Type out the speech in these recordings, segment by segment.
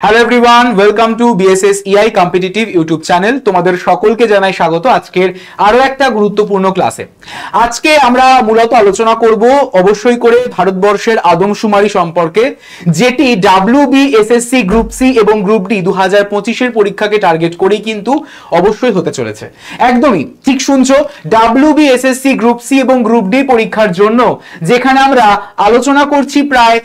Hello everyone, welcome to BSS EI competitive YouTube channel. তোমাদের সকলকে জানাই স্বাগত আজকের আরো একটা গুরুত্বপূর্ণ ক্লাসে। আজকে আমরা মূলত আলোচনা করব অবশ্যই করে ভারতবর্ষের আদমশুমারি সম্পর্কে, যেটি ডাব্লিউবিএসএসসি গ্রুপ সি এবং গ্রুপ ডি 2025-এর পরীক্ষাকে টার্গেট করেই কিন্তু অবশ্যই হতে চলেছে। একদমই ঠিক শুনছো, ডাব্লিউবিএসএসসি গ্রুপ সি এবং গ্রুপ ডি পরীক্ষার জন্য যেখানে আমরা আলোচনা করছি প্রায়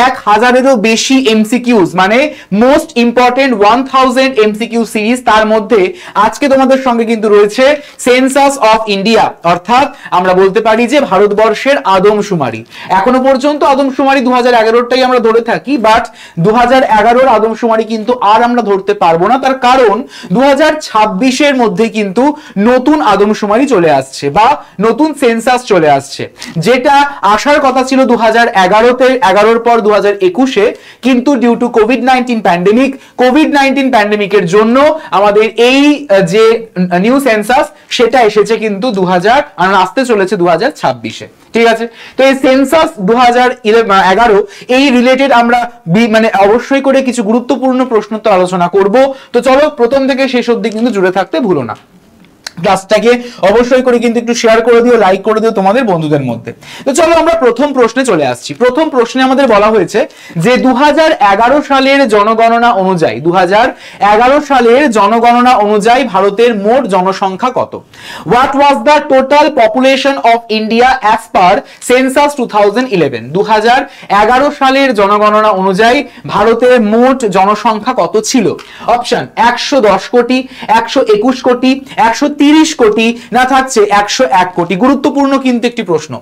1000-এরও বেশি এমসিকিউজ, মানে মোস্ট ইম্পর্টেন্ট 1000 এমসিকিউ সিরিজ। তার মধ্যে আজকে তোমাদের সঙ্গে কিন্তু রয়েছে সেন্সাস অফ ইন্ডিয়া, অর্থাৎ আমরা বলতে পারি যে ভারতবর্ষের আদমশুমারি। এখনো পর্যন্ত আদমশুমারি 2011টাই আমরা ধরে থাকি, বাট 2011-র আদমশুমারি কিন্তু আর আমরা ধরতে পারবো না। তার কারণ 2026-এর মধ্যে কিন্তু নতুন আদমশুমারি চলে আসছে বা নতুন সেন্সাস চলে আসছে, যেটা আসার কথা ছিল 2011-তে, 11-র পর 2021-এ, কিন্তু ডিউ টু কোভিড-19 প্যান্ডেমিকের জন্য আমাদের এই যে নিউ সেন্সাস সেটা এসেছে কিন্তু আসতে চলেছে 2026-এ। ঠিক আছে, তো এই সেন্সাস 2011 এই রিলেটেড আমরা মানে অবশ্যই করে কিছু গুরুত্বপূর্ণ প্রশ্ন তো আলোচনা করব। তো চলো প্রথম থেকে শেষ অবধি কিন্তু জুড়ে থাকতে ভুলো না। ক্লাসটাকে অবশ্যই করে কিন্তু একটু শেয়ার করে দিও, লাইক করে দিও তোমাদের বন্ধুদের মধ্যে। তো চলো আমরা প্রথম প্রশ্নে চলে আসছি। প্রথম প্রশ্নে আমাদের বলা হয়েছে যে 2011 সালের জনগণনা অনুযায়ী 2011 সালের জনগণনা অনুযায়ী ভারতের মোট জনসংখ্যা কত? What was the total population of India as per census 2011? 2011 সালের জনগণনা অনুযায়ী ভারতের মোট জনসংখ্যা কত ছিল? অপশন 110 কোটি, 121 কোটি, 130 কোটি, না থাকছে 101 কোটি। গুরুত্বপূর্ণ কিন্তু একটি প্রশ্ন,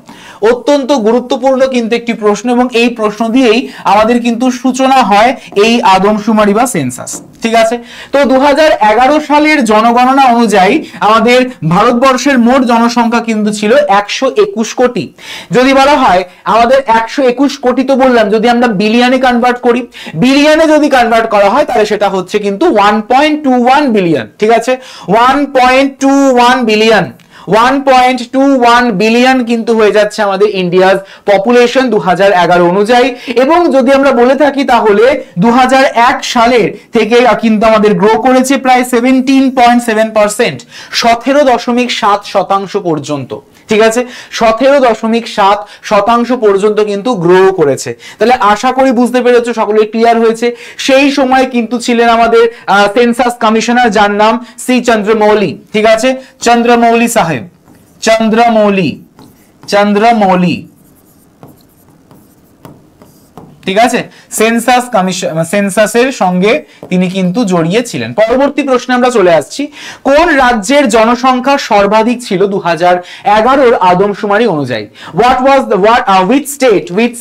অত্যন্ত গুরুত্বপূর্ণ কিন্তু একটি প্রশ্ন, এবং এই প্রশ্ন দিয়েই আমাদের কিন্তু সূচনা হয় এই আদমশুমারি বা সেন্সাস। ঠিক আছে, তো 2011 সালের জনগণনা অনুযায়ী আমাদের ভারতবর্ষের মোট জনসংখ্যা কিন্তু ছিল 121 কোটি। যদি বলা হয় আমাদের 121 কোটি, তো বললাম যদি আমরা বিলিয়নে কনভার্ট করি, বিলিয়নে যদি কনভার্ট করা হয় তাহলে সেটা হচ্ছে কিন্তু 1.21 বিলিয়ন। ঠিক আছে, 1.21 বিলিয়ন, 1.21 বিলিয়ন কিন্তু হয়ে যাচ্ছে আমাদের ইন্ডিয়ার পপুলেশন 2011 অনুযায়ী। এবং যদি আমরা বলে থাকি তাহলে 2001 সালের থেকে কিন্তু আমাদের গ্রো করেছে প্রায় 17.7%, 17.7% পর্যন্ত। ঠিক আছে, 17.7% পর্যন্ত কিন্তু গ্রো করেছে। তাহলে আশা করি বুঝতে পেরেছো, সকলে ক্লিয়ার হয়েছে। সেই সময় কিন্তু ছিলেন আমাদের সেন্সাস কমিশনার, যার নাম সি চন্দ্রমৌলি। ঠিক আছে, চন্দ্রমৌলি সাহেব, চন্দ্রমৌলি। ঠিক আছে, সেন্সাস কমিশন, সেন্সাসের সঙ্গে তিনি কিন্তু জড়িয়ে ছিলেন। পরবর্তী প্রশ্নে আমরা চলে আসছি। কোন রাজ্যের জনসংখ্যা সর্বাধিক ছিল 2011-র আদমশুমারি অনুযায়ী? which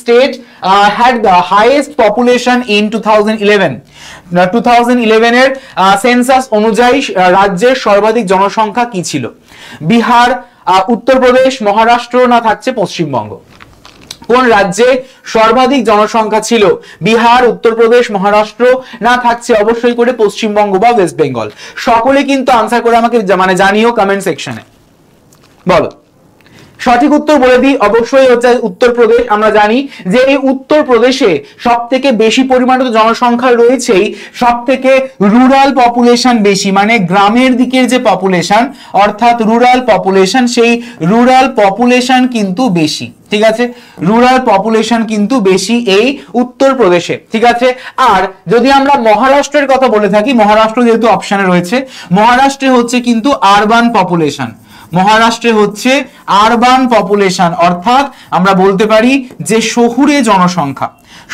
state had the highest population in 2011? 2011-এর census অনুযায়ী রাজ্যের সর্বাধিক জনসংখ্যা কি ছিল? বিহার, উত্তরপ্রদেশ, মহারাষ্ট্র, না থাকছে পশ্চিমবঙ্গ? কোন রাজ্যে সর্বাধিক জনসংখ্যা ছিল? বিহার, উত্তরপ্রদেশ, মহারাষ্ট্র, না থাকছে অবশ্যই করে পশ্চিমবঙ্গ বা ওয়েস্ট বেঙ্গল? সকলে কিন্তু আনসার করে আমাকে মানে জানিও কমেন্ট সেকশনে। বলো সঠিক উত্তর বলে দিই, অবশ্যই হচ্ছে উত্তরপ্রদেশ। আমরা জানি যে এই উত্তরপ্রদেশে সব থেকে বেশি পরিমাণে জনসংখ্যা রয়েছেই, সব থেকে রুরাল পপুলেশন বেশি, মানে গ্রামের দিকের যে পপুলেশন অর্থাৎ রুরাল পপুলেশন, সেই রুরাল পপুলেশন কিন্তু বেশি। ঠিক আছে, রুরাল পপুলেশন কিন্তু বেশি এই উত্তরপ্রদেশে। ঠিক আছে, আর যদি আমরা মহারাষ্ট্রের কথা বলে থাকি, মহারাষ্ট্র যেহেতু অপশনে রয়েছে, মহারাষ্ট্রে হচ্ছে কিন্তু আরবান পপুলেশন, মহারাষ্ট্রে হচ্ছে আরবান পপুলেশন, অর্থাৎ আমরা বলতে পারি যে শহুরে জনসংখ্যা,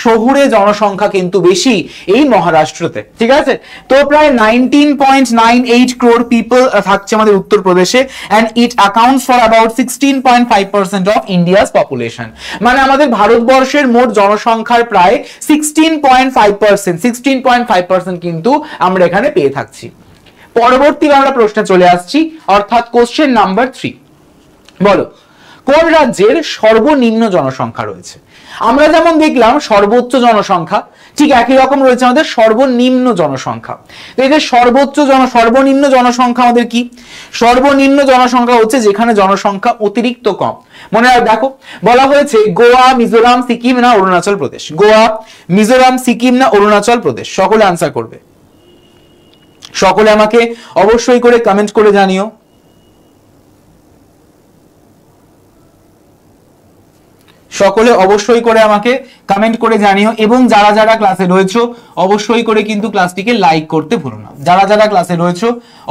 শহুরে জনসংখ্যা কিন্তু বেশি এই মহারাষ্ট্রতে। ঠিক আছে, তো প্রায় 19.98 crore পিপল থাকছে আমাদের উত্তরপ্রদেশে, and it accounts for about 16.5% of India's population। মানে আমাদের ভারতবর্ষের মোট জনসংখ্যার প্রায় 16.5% কিন্তু আমরা এখানে পেয়ে থাকছি। পরবর্তী আমরা প্রশ্নে চলে আসছি, অর্থাৎ কোশ্চেন নাম্বার 3। বলো কোন রাজ্যের সর্বনিম্ন জনসংখ্যা রয়েছে? আমরা যেমন দেখলাম সর্বোচ্চ জনসংখ্যা, ঠিক একই রকম রয়েছে আমাদের সর্বনিম্ন জনসংখ্যা। তো এই যে সর্বনিম্ন জনসংখ্যা আমাদের কি? সর্বনিম্ন জনসংখ্যা হচ্ছে যেখানে জনসংখ্যা অতিরিক্ত কম। মনে রাখ, দেখো বলা হয়েছে গোয়া, মিজোরাম, সিকিম না অরুণাচল প্রদেশ। গোয়া, মিজোরাম, সিকিম না অরুণাচল প্রদেশ? সকলে আনসার করবে। সকলে আমাকে অবশ্যই করে কমেন্ট করে জানিও। সকলে অবশ্যই করে আমাকে কমেন্ট করে জানিও, এবং যারা যারা ক্লাসে রয়েছো অবশ্যই করে কিন্তু ক্লাসটিকে লাইক করতে ভুলো না। যারা যারা ক্লাসে রয়েছো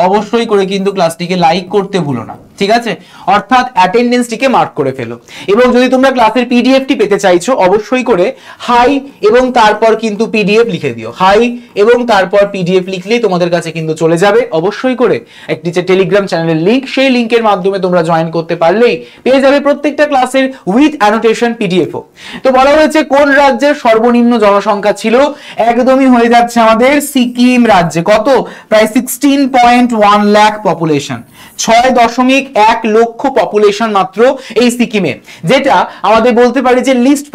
অবশ্যই করে কিন্তু ক্লাসটিকে লাইক করতে ভুলো না, ঠিক আছে? অর্থাৎ অ্যাটেন্ডেন্সটিকে মার্ক করে ফেলো। এবং যদি তোমরা ক্লাসের পিডিএফটি পেতে চাইছো অবশ্যই করে হাই এবং তারপর কিন্তু পিডিএফ লিখে দিও। হাই এবং তারপর পিডিএফ লিখলেই তোমাদের কাছে কিন্তু চলে যাবে অবশ্যই করে একটি যে টেলিগ্রাম চ্যানেলের লিংক, সেই লিংকের মাধ্যমে তোমরা জয়েন করতে পারলেই পেয়ে যাবে প্রত্যেকটা ক্লাসের উইথ অ্যানোটেশন পিডিএফও। তো বলা হয়েছে কোন রাজ্যের সর্বনিম্ন জনসংখ্যা ছিল? একদমই হয়ে যাচ্ছে আমাদের সিকিম রাজ্যে। কত? প্রায় 16.1 লাখ পপুলেশন, 6.1 লক্ষ পপুলেশন মাত্র এই সিকিমে, যেটা আমাদের বলতে পারি যে least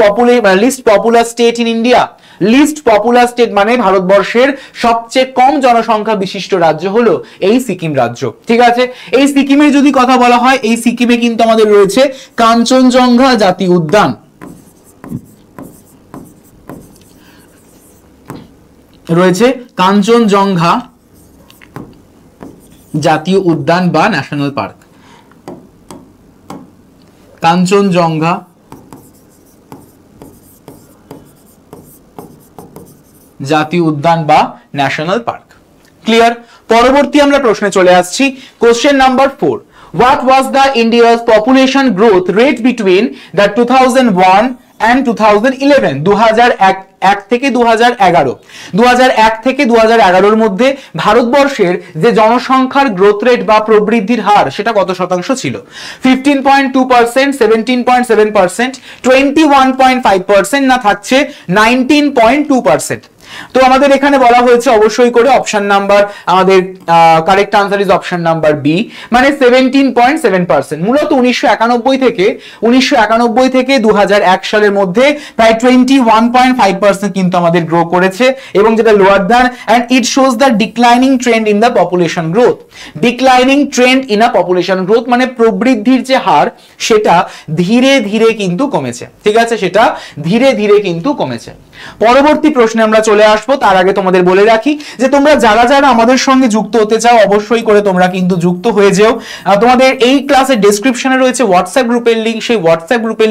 popular state in India. Least popular state মানে ভারতবর্ষের সবচেয়ে কম জনসংখ্যা বিশিষ্ট রাজ্য হলো এই সিকিম রাজ্য, ঠিক আছে? এই সিকিমের যদি কথা বলা হয়, এই সিকিমে কিন্তু আমাদের রয়েছে কাঞ্চনজঙ্ঘা জাতীয় উদ্যান, রয়েছে কাঞ্চনজঙ্ঘা জাতীয় উদ্যান বা ন্যাশনাল পার্ক। কাঞ্চনজঙ্ঘা জাতীয় উদ্যান বা ন্যাশনাল পার্ক। ক্লিয়ার? পরবর্তী আমরা প্রশ্নে চলে আসছি। Question number 4, what was the India's population growth rate between the 2001 and 2011? 2001 থেকে 2011, 2001 থেকে 2011 মধ্যে ভারতবর্ষের যে জনসংখ্যার গ্রোথ রেট বা প্রবৃদ্ধির হার সেটা কত শতাংশ ছিল? 15.2%, 17.7%, 21.5% না থাকছে 19.2%? তো আমাদের এখানে বলা হয়েছে অবশ্যই করে অপশন নাম্বার, আমাদের correct answer is option number B, মানে 17.7%। মূলত 1991 থেকে 2001 সালের মধ্যে প্রায় 21.5% কিন্তু আমাদের গ্রো করেছে, এবং যেটা lower than, and it shows the declining trend in the population growth. Declining trend in a population growth মানে প্রবৃদ্ধির যে হার সেটা ধীরে ধীরে কিন্তু কমেছে, ঠিক আছে? সেটা ধীরে ধীরে কিন্তু কমেছে। পরবর্তী প্রশ্নে আমরা চলে আসবো। তার আগে তোমাদের বলে রাখি যে তোমরা যারা যারা আমাদের সঙ্গে যুক্ত হতে চাও অবশ্যই করে তোমরা কিন্তু যুক্ত হয়ে যেও। তোমাদের এই ক্লাসের ডেসক্রিপশনে রয়েছে হোয়াটসঅ্যাপ গ্রুপের লিংক, সেই হোয়াটসঅ্যাপ গ্রুপের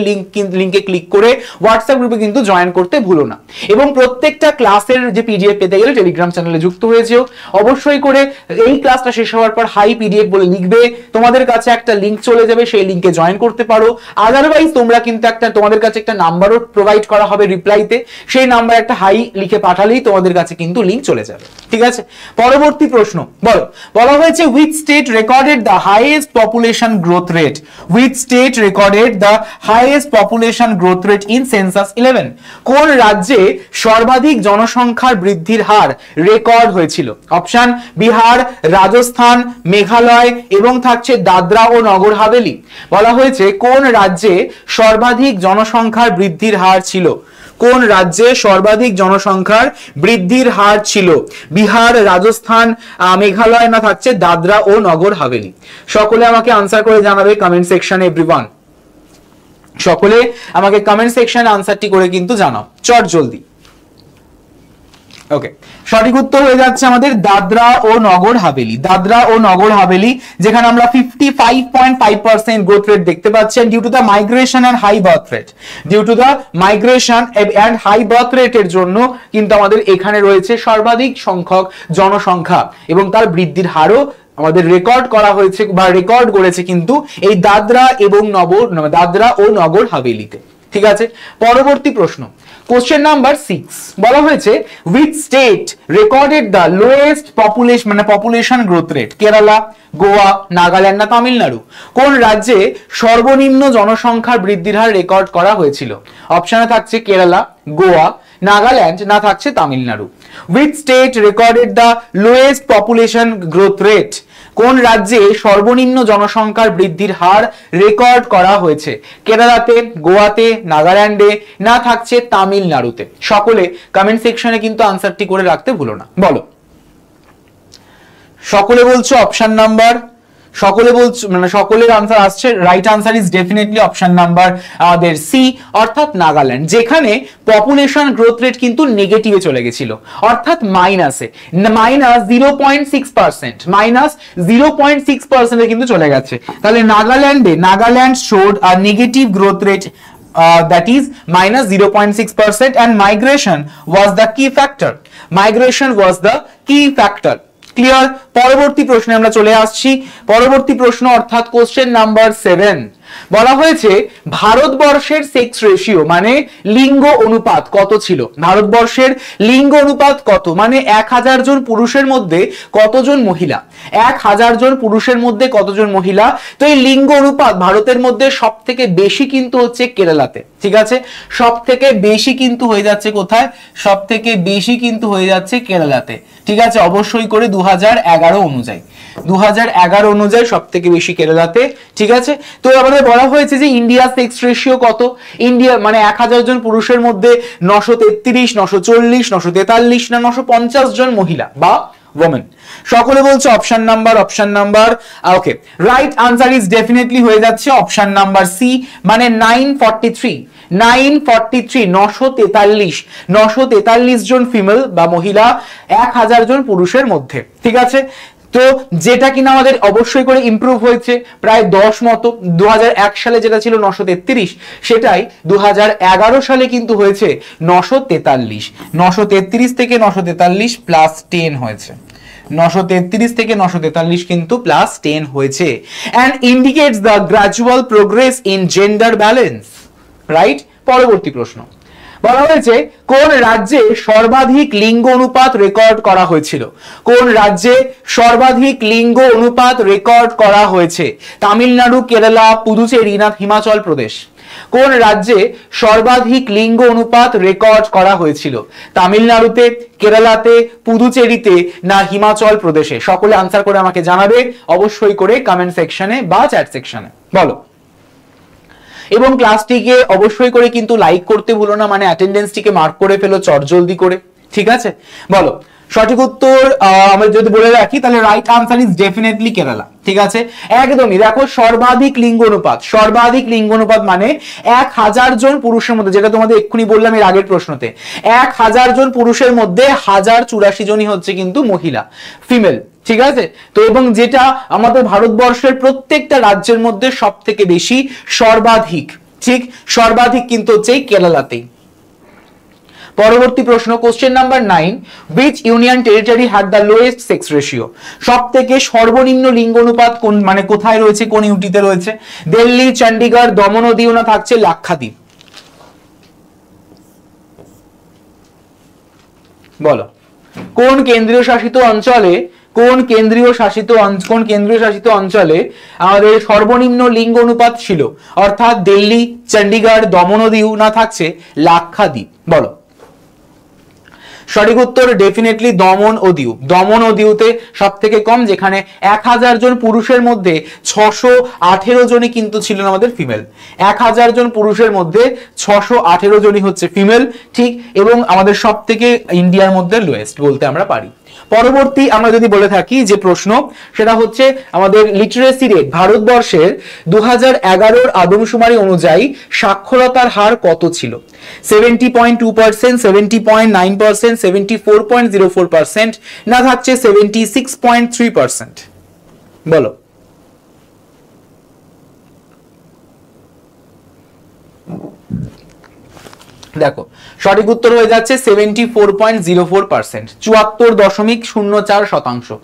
লিংকে ক্লিক করে হোয়াটসঅ্যাপ গ্রুপে কিন্তু জয়েন করতে ভুলো না। এবং প্রত্যেকটা ক্লাসের যে পিডিএফ পেতে গেলে টেলিগ্রাম চ্যানেলে যুক্ত হয়ে যেও। অবশ্যই করে এই ক্লাসটা শেষ হওয়ার পর হাই পিডিএফ বলে লিখবে, তোমাদের কাছে একটা লিংক চলে যাবে, সেই লিংকে জয়েন করতে পারো। আদারওয়াইজ তোমরা কিন্তু তোমাদের কাছে একটা নাম্বারও প্রোভাইড করা হবে রিপ্লাইতে, সেই নাম্বার একটা হাই লিখে পাঠালেই তোমাদের কাছে কিন্তু লিংক চলে যাবে, ঠিক আছে? পরবর্তী প্রশ্ন বলা হয়েছে which state recorded the highest population growth rate? Which state recorded the highest population growth rate in census 11? কোন রাজ্যে সর্বাধিক জনসংখ্যার বৃদ্ধির হার রেকর্ড হয়েছিল? অপশন বিহার, রাজস্থান, মেঘালয় এবং থাকছে দাদরা ও নগর হাভেলি। বলা হয়েছে কোন রাজ্যে সর্বাধিক জনসংখ্যার বৃদ্ধির হার ছিল? কোন রাজ্যে সর্বাধিক জনসংখ্যার বৃদ্ধির হার ছিল? বিহার, রাজস্থান, মেঘালয় না থাকছে দাদরা ও নগর হাভেলি? সকলে আমাকে আনসার করে জানাবে কমেন্ট সেকশনে। এভরিওয়ান সকলে আমাকে কমেন্ট সেকশনে আনসারটি করে কিন্তু জানাও চট জলদি। ওকে, সঠিক উত্তর হয়ে যাচ্ছে আমাদের দাদরা ও নগর হাভেলি। দাদরা ও নগর হাভেলি, যেখানে আমরা 55.5% গ্রোথ রেট দেখতে পাচ্ছেন due to the migration and high birth rate. Due to the migration and high birth রেটের জন্য কিন্তু আমাদের এখানে রয়েছে সর্বাধিক সংখ্যক জনসংখ্যা, এবং তার বৃদ্ধির হারও আমাদের রেকর্ড করা হয়েছে বা রেকর্ড করেছে কিন্তু এই দাদরা ও নগর হাভেলিতে, ঠিক আছে? পরবর্তী প্রশ্ন, কোশ্চেন নাম্বার 6, বলা হয়েছে which state recorded the lowest population growth rate? Kerala, Goa, Nagaland না তামিলনাড়ু? কোন রাজ্যে সর্বনিম্ন জনসংখ্যার বৃদ্ধির হার রেকর্ড করা হয়েছিল? অপশনে থাকছে কেরালা, গোয়া, নাগাল্যান্ড না থাকছে Tamil Nadu? Which state recorded the lowest population growth rate? কোন রাজ্যে সর্বনিম্ন জনসংখ্যার বৃদ্ধির হার রেকর্ড করা হয়েছে? কেরালাতে, গোয়াতে, নাগাল্যান্ডে, না থাকছে তামিলনাড়ুতে? সকলে কমেন্ট সেকশনে কিন্তু আনসারটি করে রাখতে ভুলো না। বলো, সকলে বলছো অপশন নাম্বার, সকলে বলছো মানে সকলের আনসার আসছে, right answer is definitely option number আমাদের সি, অর্থাৎ নাগাল্যান্ড, যেখানে পপুলেশন গ্রোথ রেট কিন্তু নেগেটিভে চলে গেছিল, অর্থাৎ মাইনাসে, মাইনাস 0.6%, মাইনাস 0.6% কিন্তু চলে গেছে। তাহলে Nagaland showed a negative growth rate that is minus 0.6%, and migration was the key factor. Migration was the key factor. Clear? পরবর্তী প্রশ্নে আমরা চলে আসছি। পরবর্তী প্রশ্ন অর্থাৎ কোশ্চেন নাম্বার 7 বলা হয়েছে ভারতবর্ষের সেক্স রেশিও মানে লিঙ্গ অনুপাত কত ছিল? ভারতবর্ষের লিঙ্গ অনুপাত কত, মানে 1000 জন পুরুষের মধ্যে কতজন মহিলা? 1000 জন পুরুষের মধ্যে কতজন মহিলা? তো এই লিঙ্গ অনুপাত ভারতের মধ্যে সব থেকে বেশি কিন্তু হচ্ছে কেরালাতে, ঠিক আছে? সব থেকে বেশি কিন্তু হয়ে যাচ্ছে কোথায়? সব থেকে বেশি কিন্তু হয়ে যাচ্ছে কেরালাতে, ঠিক আছে? অবশ্যই করে 2011 অনুযায়ী, 2011 অনুযায়ী সব থেকে বেশি কেরালাতে, ঠিক আছে? তো আমাদের বলা হয়েছে যে ইন্ডিয়া সেক্স রেশিও কত? ইন্ডিয়া মানে 1000 জন পুরুষের মধ্যে 933, 940, 943 না 950 জন মহিলা বা women। সকলে বলছে option number okay, right answer is definitely হয়ে যাচ্ছে অপশন নাম্বার সি, মানে 943, 943 জন ফিমেল বা মহিলা 1000 জন পুরুষের মধ্যে, ঠিক আছে? তো যেটা কিনা আমাদের অবশ্যই করে ইমপ্রুভ হয়েছে প্রায় 10 মতো। 2001 সালে যেটা ছিল 933, সেটাই 2011 সালে কিন্তু হয়েছে 943। 933 থেকে 943 প্লাস 10 হয়েছে, 933 থেকে 943 কিন্তু প্লাস 10 হয়েছে, and indicates the gradual progress in gender balance, right? পরবর্তী প্রশ্ন বলা হয়েছে কোন রাজ্যে সর্বাধিক লিঙ্গ অনুপাত রেকর্ড করা হয়েছিল? কোন রাজ্যে সর্বাধিক লিঙ্গ অনুপাত রেকর্ড করা হয়েছে? তামিলনাড়ু, কেরালা, পুদুচেরি না হিমাচল প্রদেশ? কোন রাজ্যে সর্বাধিক লিঙ্গ অনুপাত রেকর্ড করা হয়েছিল? তামিলনাড়ুতে, কেরালাতে, পুদুচেরিতে না হিমাচল প্রদেশে? সকলে আনসার করে আমাকে জানাবে অবশ্যই করে কমেন্ট সেকশনে বা চ্যাট সেকশনে। বলো, এবং ক্লাসটিকে অবশ্যই করে কিন্তু লাইক করতে ভুলো না, মানে অ্যাটেন্ডেন্সটিকে মার্ক করে ফেলো চটজলদি করে, ঠিক আছে? বলো, সঠিক উত্তর আমরা যদি বলে রাখি তাহলে right answer is definitely Kerala, ঠিক আছে? একদমই। দেখো, সর্বাধিক লিঙ্গ অনুপাত মানে 1000 জন পুরুষের মধ্যে, যেটা তোমাদের এক্ষুনি বললাম এর আগের প্রশ্নতে, 1000 জন পুরুষের মধ্যে 1084 জনই হচ্ছে কিন্তু মহিলা, ফিমেল, ঠিক আছে? তো এবং যেটা আমাদের ভারতবর্ষের প্রত্যেকটা রাজ্যের মধ্যে সব থেকে বেশি সর্বাধিক, ঠিক সর্বাধিক কিন্তু হচ্ছে কেরালাতেই। পরবর্তী প্রশ্ন question number 9, which union territory had the lowest sex ratio? সব থেকে সর্বনিম্ন লিঙ্গ অনুপাত কোন মানে কোথায় রয়েছে, কোন ইউটিতে রয়েছে? দিল্লি, চণ্ডীগড়, দমন ও দিউ না থাকছে লাক্ষাদ্বীপ? বলো, কোন কেন্দ্রীয় শাসিত অঞ্চলে আমাদের সর্বনিম্ন লিঙ্গ অনুপাত ছিল? অর্থাৎ দিল্লি, চণ্ডীগড়, দমন ও দিউ না থাকছে লাক্ষাদ্বীপ? বলো, সঠিক উত্তর ডেফিনেটলি দমন ও দিউ। দমন ও দিউতে সব থেকে কম, যেখানে 1000 জন পুরুষের মধ্যে 618 জনই কিন্তু ছিলেন আমাদের ফিমেল। 1000 জন পুরুষের মধ্যে 618 জনই হচ্ছে ফিমেল, ঠিক, এবং আমাদের সব থেকে ইন্ডিয়ার মধ্যে লোয়েস্ট বলতে আমরা পারি। পরবর্তী আমরা যদি বলে থাকি যে প্রশ্ন, সেটা হচ্ছে আমাদের লিটারেসি রেট ভারতবর্ষের 2011 আদমশুমারি অনুযায়ী সাক্ষরতার হার কত ছিল? 70.2%, 70.9%, 74.04% না থাকছে 76.3%? বলো, দেখো সঠিক উত্তর হয়ে যাচ্ছে 74.04%, 74.04%,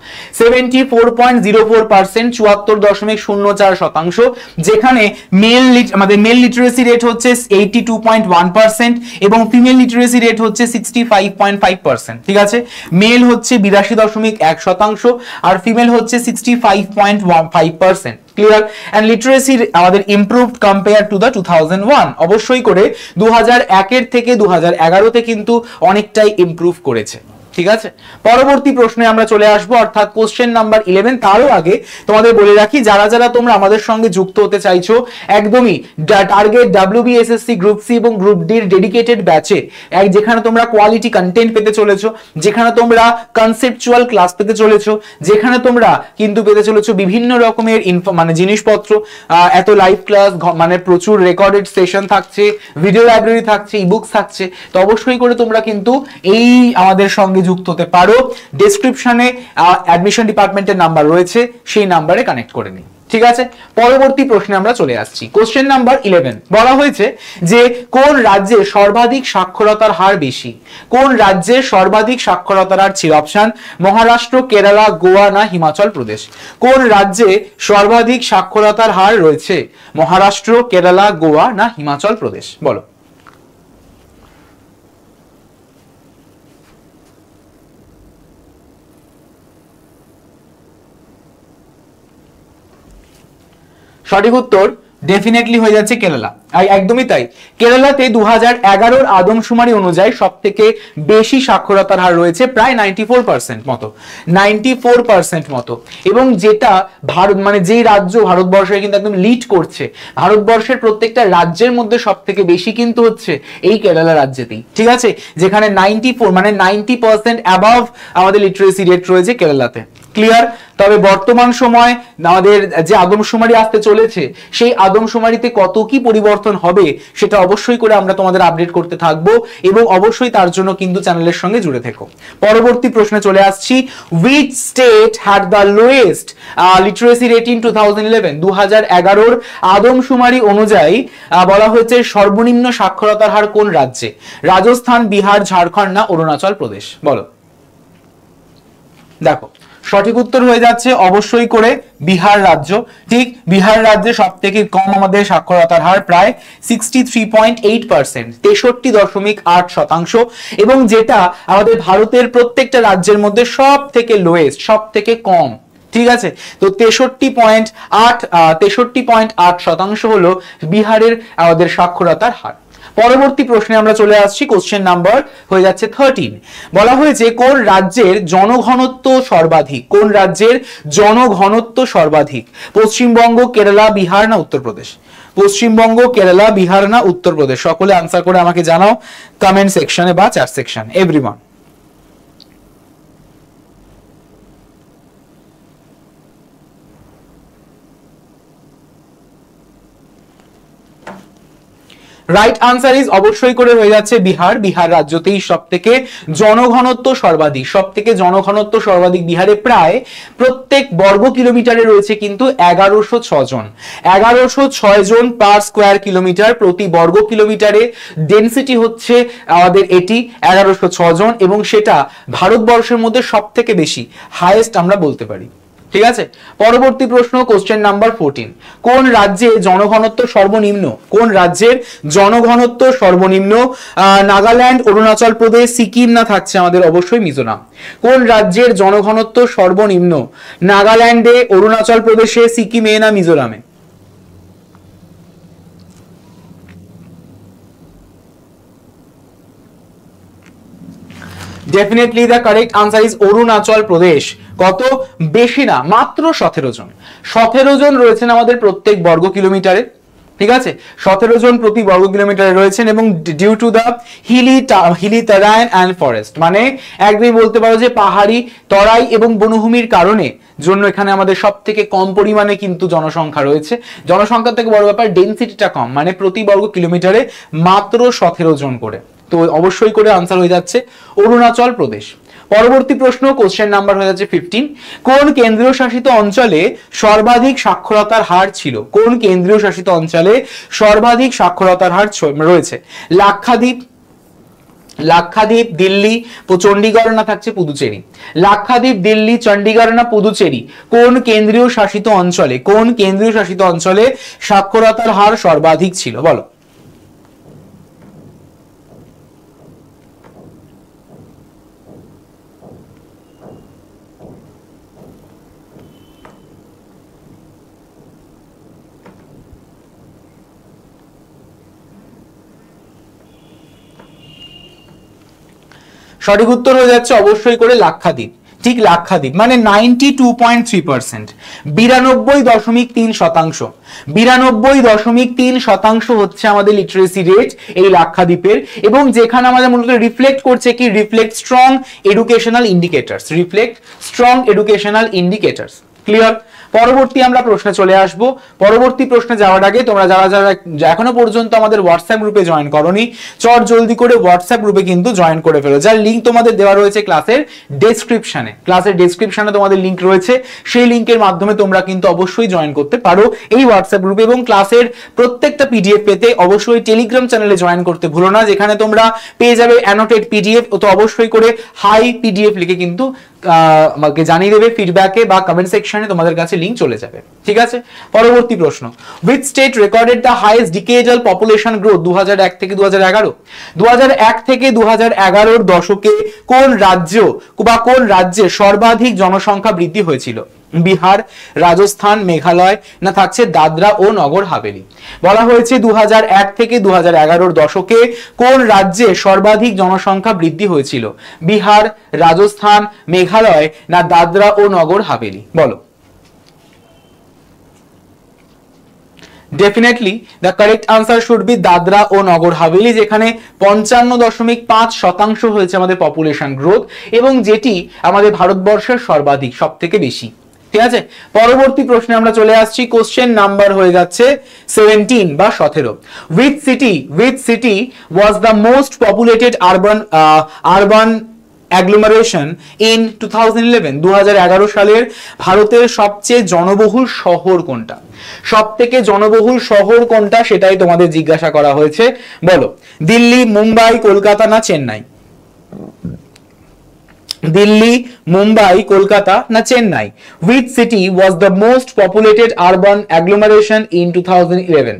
74.04%, 74.04%, যেখানে আমাদের মেল লিটারেসি রেট হচ্ছে 82.1% এবং ফিমেল লিটারেসি রেট হচ্ছে 65.5%, ঠিক আছে? মেল হচ্ছে 82.1% আর ফিমেল হচ্ছে 65.5%, ক্লিয়ার? এন্ড লিটারেসি আমাদের ইমপ্রুভড কম্পেয়ার টু দা 2001, অবশ্যই করে 2001 এর থেকে 2011 তে কিন্তু অনেকটাই ইমপ্রুভ করেছে, ঠিক আছে, পরবর্তী প্রশ্নে আমরা চলে আসবো, অর্থাৎ কোশ্চেন নাম্বার 11। তারও আগে তোমাদের বলে রাখি, যারা যারা তোমরা আমাদের সঙ্গে যুক্ত হতে চাইছো একদমই টার্গেট WBSSC গ্রুপ সি এবং গ্রুপ ডি এর ডেডিকেটেড ব্যাচে, যেখানে তোমরা কোয়ালিটি কন্টেন্ট পেতে চলেছো, যেখানে তোমরা কনসেপচুয়াল ক্লাস পেতে চলেছো, যেখানে তোমরা কিন্তু পেতে চলেছো বিভিন্ন রকমের মানে জিনিসপত্র, এত লাইভ ক্লাস, মানে প্রচুর রেকর্ডেড সেশন থাকছে, ভিডিও লাইব্রেরি থাকছে, ইবুকস থাকছে। তো অবশ্যই করে তোমরা কিন্তু এই আমাদের সঙ্গে যুক্ত হতে পারো। ডেসক্রিপশনে অ্যাডমিশন ডিপার্টমেন্টের নাম্বার রয়েছে, সেই নাম্বারে কানেক্ট করে নিই। ঠিক আছে, পরবর্তী প্রশ্নে আমরা চলে আসছি। কোশ্চেন নাম্বার 11 বলা হয়েছে যে কোন রাজ্যে সর্বাধিক সাক্ষরতার হার বেশি? কোন রাজ্যে সর্বাধিক সাক্ষরতার হার ছিল? অপশন মহারাষ্ট্র, কেরালা, গোয়া না হিমাচল প্রদেশ। কোন রাজ্যে সর্বাধিক সাক্ষরতার হার রয়েছে? মহারাষ্ট্র, কেরালা, গোয়া না হিমাচল প্রদেশ? বলো। সঠিক উত্তর ডেফিনেটলি হয়ে যাচ্ছে কেরালা। একদমই তাই, কেরালাতে 2011 আদমশুমারি অনুযায়ী সব থেকে বেশি সাক্ষরতার হার রয়েছে, প্রায় 94% মতো, 94% মতো। এবং যেটা ভারত, মানে যেই রাজ্য ভারতবর্ষে কিন্তু একদম লিড করছে, ভারতবর্ষের প্রত্যেকটা রাজ্যের মধ্যে সব থেকে বেশি কিন্তু হচ্ছে এই কেরালা রাজ্যেতেই। ঠিক আছে, যেখানে 94 মানে 90% অ্যাবাভ আমাদের লিটারেসি রেট রয়েছে কেরালাতে। ক্লিয়ার? তবে বর্তমান সময় আমাদের যে আদমশুমারি আসতে চলেছে, সেই আদমশুমারিতে কত কি পরিবর্তন হবে সেটা অবশ্যই করে আমরা তোমাদের আপডেট করতে থাকবো, এবং অবশ্যই তার জন্য কিন্তু চ্যানেলের সঙ্গে জুড়ে থেকো। পরবর্তী প্রশ্নে চলে আসছি। which state had the lowest literacy rate in 2011? 2011 আদমশুমারি অনুযায়ী বলা হয়েছে সর্বনিম্ন সাক্ষরতার হার কোন রাজ্যে? রাজস্থান, বিহার, ঝাড়খণ্ড না অরুণাচল প্রদেশ? বলো। দেখো, সঠিক উত্তর হয়ে যাচ্ছে অবশ্যই করে বিহার রাজ্য। ঠিক, বিহার রাজ্যে সব থেকে কম আমাদের সাক্ষরতার হার, প্রায় 63.8%, 63.8%, এবং যেটা আমাদের ভারতের প্রত্যেকটা রাজ্যের মধ্যে সব থেকে লোয়েস্ট, সব থেকে কম। ঠিক আছে, তো 63.8% হলো বিহারের আমাদের সাক্ষরতার হার। পরবর্তী প্রশ্নে আমরা চলে আসছি। কোশ্চেন নাম্বার হয়ে যাচ্ছে 13। বলা হয়েছে কোন রাজ্যের জনঘনত্ব সর্বাধিক? কোন রাজ্যের জনঘনত্ব সর্বাধিক? পশ্চিমবঙ্গ, কেরালা, বিহার না উত্তরপ্রদেশ? পশ্চিমবঙ্গ, কেরালা, বিহার না উত্তরপ্রদেশ? সকলে আনসার করে আমাকে জানাও কমেন্ট সেকশনে বা চ্যাট সেকশনে। এভরিওয়ান। রাইট আনসার ইজ অবশ্যই করে হয়ে যাচ্ছে বিহার। বিহার রাজ্যতেই সব থেকে জনঘনত্ব সর্বাধিক, সব থেকে জনঘনত্ব সর্বাধিক বিহারে। প্রায় প্রত্যেক বর্গ কিলোমিটারে রয়েছে কিন্তু 1106 জন, 1106 জন পার স্কোয়ার কিলোমিটার। প্রতি বর্গ কিলোমিটারে ডেনসিটি হচ্ছে আমাদের এটি 1106 জন, এবং সেটা ভারতবর্ষের মধ্যে সব থেকে বেশি, হাইয়েস্ট আমরা বলতে পারি। ঠিক আছে, পরবর্তী প্রশ্ন। Question number 14। কোন রাজ্যে জনঘনত্ব সর্বনিম্ন? কোন রাজ্যের জনঘনত্ব সর্বনিম্ন? নাগাল্যান্ড, অরুণাচল প্রদেশ, সিকিম না থাকছে আমাদের অবশ্যই মিজোরাম? কোন রাজ্যের জনঘনত্ব সর্বনিম্ন? নাগাল্যান্ডে, অরুণাচল প্রদেশে, সিকিমে না মিজোরামে? Definitely the correct answer is Arunachal Pradesh. কত? বেশি না, মাত্র 17 জন। 17 জন রয়েছেন আমাদের প্রত্যেক বর্গ কিলোমিটারে। ঠিক আছে, 17 জন প্রতি বর্গ কিলোমিটারে রয়েছেন, এবং due to the hilly terrain and forest, মানে একদমই বলতে পারো যে পাহাড়ি, তরাই এবং বনভূমির কারণে জন্য এখানে আমাদের সব থেকে কম পরিমাণে কিন্তু জনসংখ্যা রয়েছে। জনসংখ্যার থেকে বড় ব্যাপার ডেনসিটিটা কম, মানে প্রতি বর্গ কিলোমিটারে মাত্র 17 জন করে। তো অবশ্যই করে আনসার হয়ে যাচ্ছে অরুণাচল প্রদেশ। পরবর্তী প্রশ্ন। কোশ্চেন নাম্বার হয়ে যাচ্ছে 15। কোন কেন্দ্রীয় শাসিত অঞ্চলে সর্বাধিক সাক্ষরতার হার ছিল? কোন কেন্দ্রীয় শাসিত অঞ্চলে সর্বাধিক সাক্ষরতার হার রয়েছে? লাক্ষাদ্বীপ, দিল্লি, চণ্ডীগড় না থাকছে পুদুচেরি? লাক্ষাদ্বীপ, দিল্লি, চণ্ডীগড় না পুদুচেরি? কোন কেন্দ্রীয় শাসিত অঞ্চলে, কোন কেন্দ্রীয় শাসিত অঞ্চলে সাক্ষরতার হার সর্বাধিক ছিল? বলো। সঠিক উত্তর হয়ে যাচ্ছে অবশ্যই করে লাক্ষাদ্বীপ। ঠিক লাক্ষাদ্বীপ মানে 92.3%, 92.3%, 92.3% হচ্ছে আমাদের লিটারেসি রেট এই লাক্ষাদ্বীপের। এবং যেখানে আমাদের মূলত রিফ্লেক্ট করছে কি, reflect strong educational indicators, reflect strong educational indicators. Clear? পরবর্তী আমরা প্রশ্নে চলে আসব। পরবর্তী প্রশ্নে যাওয়ার আগে তোমরা যারা যারা এখনো পর্যন্ত আমাদের হোয়াটসঅ্যাপ গ্রুপে জয়েন করোনি, চট জলদি করে হোয়াটসঅ্যাপ গ্রুপে কিন্তু জয়েন করে ফেলো, যার লিঙ্ক তোমাদের দেওয়া রয়েছে ক্লাসের ডেসক্রিপশনে। ক্লাসের ডেসক্রিপশনে তোমাদের লিঙ্ক রয়েছে, সেই লিঙ্কের মাধ্যমে তোমরা কিন্তু অবশ্যই জয়েন করতে পারো এই হোয়াটসঅ্যাপ গ্রুপে। এবং ক্লাসের প্রত্যেকটা পিডিএফ পেতে অবশ্যই টেলিগ্রাম চ্যানেলে জয়েন করতে ভুলো না, যেখানে তোমরা পেয়ে যাবে অ্যানোটেড পিডিএফ। তো অবশ্যই করে হাই পিডিএফ লিখে কিন্তু আমাকে জানিয়ে দেবে ফিডব্যাকে বা কমেন্ট সেকশনে, তোমাদের কাছে লিংক চলে যাবে। ঠিক আছে, পরবর্তী প্রশ্ন, which state recorded the highest decadal population growth 2001 থেকে 2011? 2001 থেকে 2011 দশকে কোন রাজ্য বা কোন রাজ্যে সর্বাধিক জনসংখ্যা বৃদ্ধি হয়েছিল? বিহার, রাজস্থান, মেঘালয়, না থাকছে দাদরা ও নগর হাভেলি? বলা হয়েছে 2001 থেকে 2011 দশকে কোন রাজ্যে সর্বাধিক জনসংখ্যা বৃদ্ধি হয়েছিল? বিহার, রাজস্থান, মেঘালয়, না দাদরা ও নগর হাভেলি? বলো। Definitely the correct answer should be Dadra ও নগর হাভেলি, যেখানে 55.5% হয়েছে আমাদের পপুলেশন গ্রোথ, এবং যেটি আমাদের ভারতবর্ষের সর্বাধিক, সব থেকে বেশি। ঠিক আছে, পরবর্তী প্রশ্নে আমরা চলে আসছি। কোশ্চেন নাম্বার হয়ে যাচ্ছে 17 বা 17। Which city was the most populated urban agglomeration in 2011? 2011 সালের ভারতের সবচেয়ে জনবহুল শহর কোনটা? সব থেকে জনবহুল শহর কোনটা সেটাই তোমাদের জিজ্ঞাসা করা হয়েছে। বলো, দিল্লি, মুম্বাই, কলকাতা, না চেন্নাই? দিল্লি, মুম্বাই, কলকাতা, না Chennai? Which city was the most populated urban agglomeration in 2011?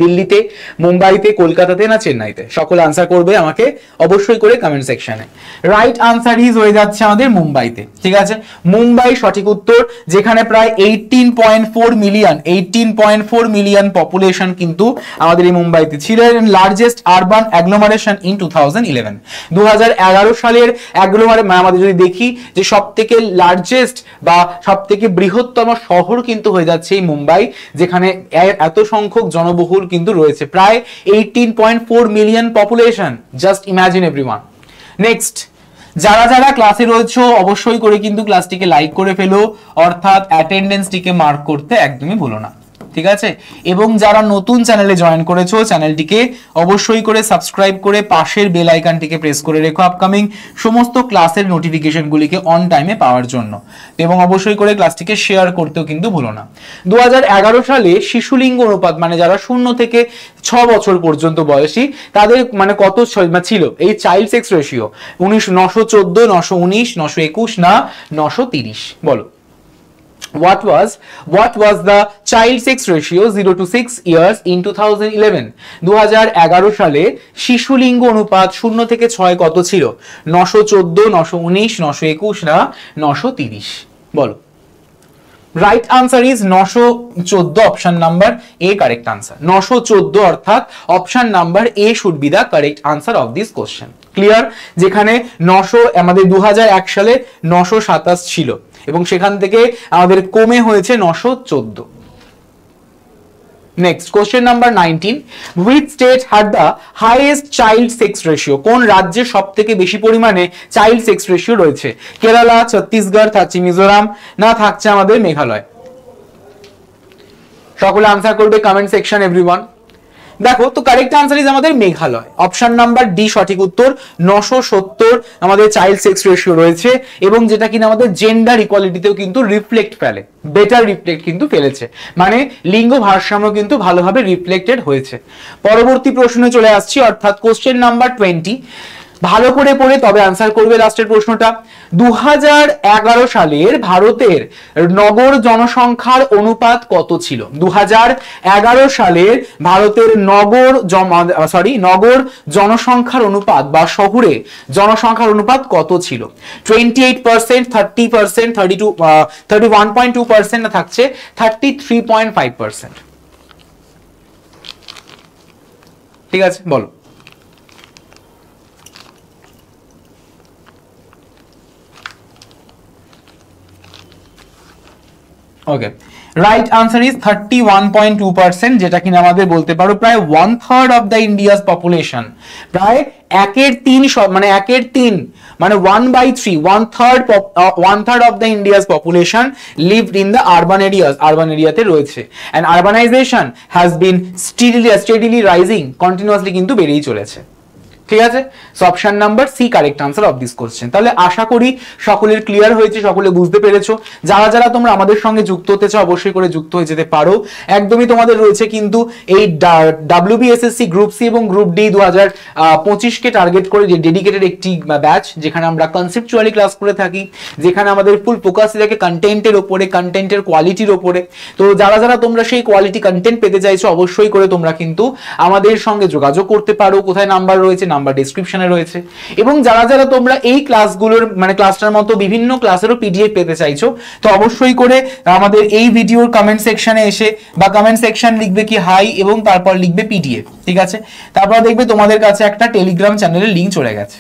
দিল্লিতে, মুম্বাইতে, কলকাতাতে, না চেন্নাইতে? সকলে আনসার করবে আমাকে অবশ্যই করে কমেন্ট সেকশনে। রাইট আনসার ইজ হয়ে যাচ্ছে আমাদের মুম্বাইতে। ঠিক আছে, মুম্বাই সঠিক উত্তর, যেখানে প্রায় 18.4 মিলিয়ন পপুলেশন কিন্তু আমাদের এই মুম্বাইতে ছিল। লার্জেস্ট আরবান অ্যাগ্লোমারেশন ইন 2011, 2011 সালের আমাদের যদি দেখি যে সব থেকে লার্জেস্ট বা সব থেকে বৃহত্তম শহর কিন্তু হয়ে যাচ্ছে এই মুম্বাই, যেখানে এত সংখ্যক জনবহুল কিন্তু রয়েছে, প্রায় 18.4 million population. Just imagine everyone. Next, যারা যারা ক্লাসে রয়েছে অবশ্যই করে কিন্তু ক্লাসটিকে লাইক করে ফেলো, অর্থাৎ অ্যাটেন্ডেন্সটিকে মার্ক করতে একদমই ভুলো না। ঠিক আছে, এবং যারা নতুন চ্যানেলে জয়েন করেছো চ্যানেলটিকে অবশ্যই করে সাবস্ক্রাইব করে পাশের বেল আইকনটিকে প্রেস করে রেখো আপকামিং সমস্ত ক্লাসের নোটিফিকেশনগুলিকে অন টাইমে পাওয়ার জন্য, এবং অবশ্যই করে ক্লাসটিকে শেয়ার করতেও কিন্তু ভুলো না। 2011 সালে শিশুলিঙ্গ অনুপাত মানে যারা 0 থেকে 6 বছর পর্যন্ত বয়সী তাদের মানে কত ছিল এই চাইল্ড সেক্স রেশিও? 914, 919, 921, না 930? বলো। What was the child sex ratio 0 to 6 years in 2011? 2011 সালে শিশুলিঙ্গ অনুপাত 0 থেকে 6 কত ছিল? 914, 919, 921, না 930? বলো। Right answer is 914, option number A correct answer. 914 অর্থাৎ option number A should be the correct answer of this question. Clear? যেখানে 900 আমাদের 2001 সালে 927 ছিল, এবং সেখান থেকে আমাদের কমে হয়েছে 914। Next, question number 19। Which state had the highest child sex ratio? কোন রাজ্যে সব থেকে বেশি পরিমাণে চাইল্ড সেক্স রেশিও রয়েছে? কেরালা, ছত্তিশগড়, থাকছে মিজোরাম, না থাকছে আমাদের মেঘালয়? সকলে আনসার করবে কমেন্ট সেকশন এভরিওয়ান। দেখো, তো কারেক্ট আনসার ইজ আমাদের মেঘালয়, অপশন নাম্বার ডি সঠিক উত্তর। 970 আমাদের চাইল্ড সেক্স রেশিও রয়েছে, এবং যেটা কিনা আমাদের জেন্ডার ইকুয়ালিটিতেও কিন্তু রিফ্লেক্ট ফেলে, বেটার রিফ্লেক্ট কিন্তু ফেলেছে, মানে লিঙ্গ ভারসাম্য কিন্তু ভালোভাবে রিফ্লেক্টেড হয়েছে। পরবর্তী প্রশ্নে চলে আসছি, অর্থাৎ কোশ্চেন নাম্বার 20। ভালো করে পড়ে তবে আনসার করবে লাস্টের প্রশ্নটা। 2011 সালের ভারতের নগর জনসংখ্যার অনুপাত কত ছিল? 2011 সালের ভারতের নগর জনসংখ্যার অনুপাত বা শহুরে জনসংখ্যার অনুপাত কত ছিল? 28%, 30%, 31.2%, না থাকছে 33.5%? ঠিক আছে, বলো। ওকে, রাইট আনসার ইজ 31.2%, যেটা কিনা আমাদের বলতে পারো প্রায় 1/3 অফ দ্য ইন্ডিয়াস পপুলেশন, প্রায় 1/3 মানে 1/3 মানে 1/3 1/3 of the India's population lived in the urban areas, urban এরিয়াতে রয়েছে। And urbanization has been steadily rising, continuously কিন্তু বেড়েই চলেছে। ঠিক আছে, so option number C correct answer of this question. তাহলে আশা করি সকলের ক্লিয়ার হয়েছে, সকলে বুঝতে পেরেছো। যারা যারা তোমরা আমাদের সঙ্গে যুক্ত হতে চাও অবশ্যই করে যুক্ত হয়ে যেতে পারো। একদমই তোমাদের রয়েছে কিন্তু এই WBSSC গ্রুপ সি এবং গ্রুপ ডি 2025 কে টার্গেট করে যে ডেডিকেটেড একটি ব্যাচ, যেখানে আমরা কনসেপচুয়ালি ক্লাস করে থাকি, যেখানে আমাদের ফুল ফোকাস থাকে কন্টেন্টের ওপরে, কন্টেন্টের কোয়ালিটির ওপরে। তো যারা যারা তোমরা সেই কোয়ালিটি কন্টেন্ট পেতে চাইছো অবশ্যই করে তোমরা কিন্তু আমাদের সঙ্গে যোগাযোগ করতে পারো। কোথায় নাম্বার রয়েছে? নাম্বার ডেসক্রিপশনে রয়েছে। এবং যারা যারা তোমরা এই ক্লাসগুলোর মানে ক্লাসটার মতো বিভিন্ন ক্লাসেরও পিডিএফ পেতে চাইছো, তো অবশ্যই করে আমাদের এই ভিডিওর কমেন্ট সেকশনে এসে বা কমেন্ট সেকশন লিখবে কি হাই এবং তারপর লিখবে পিডিএফ। ঠিক আছে, তারপর দেখবে তোমাদের কাছে একটা টেলিগ্রাম চ্যানেলের লিঙ্ক চলে গেছে,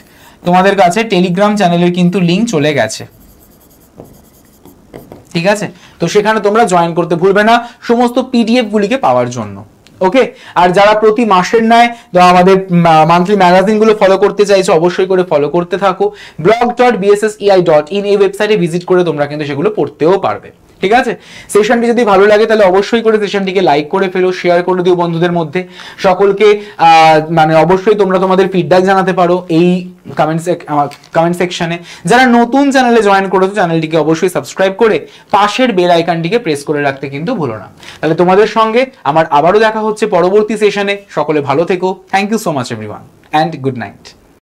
তোমাদের কাছে টেলিগ্রাম চ্যানেলের কিন্তু লিঙ্ক চলে গেছে। ঠিক আছে, তো সেখানে তোমরা জয়েন করতে ভুলবে না সমস্ত পিডিএফ গুলিকে পাওয়ার জন্য। ওকে, আর যারা প্রতি মাসের ন্যায় আমাদের মান্থলি ম্যাগাজিন গুলো ফলো করতে চাইছো অবশ্যই করে ফলো করতে থাকো। blog.bssei.in এই ওয়েবসাইটে ভিজিট করে তোমরা কিন্তু সেগুলো পড়তেও পারবে। ঠিক আছে, সেশনটি যদি ভালো লাগে তাহলে অবশ্যই করে সেশনটিকে লাইক করে ফেলো, শেয়ার করে দিও বন্ধুদের মধ্যে। সকলকে মানে অবশ্যই তোমরা তোমাদের ফিডব্যাক জানাতে পারো এই কমেন্ট সেকশনে। যারা নতুন চ্যানেলে জয়েন করেছো চ্যানেলটিকে অবশ্যই সাবস্ক্রাইব করে পাশের বেল আইকনটিকে প্রেস করে রাখতে কিন্তু ভুলো না। তাহলে তোমাদের সঙ্গে আমার আবারও দেখা হচ্ছে পরবর্তী সেশনে। সকলে ভালো থেকো। Thank you so much everyone and good night.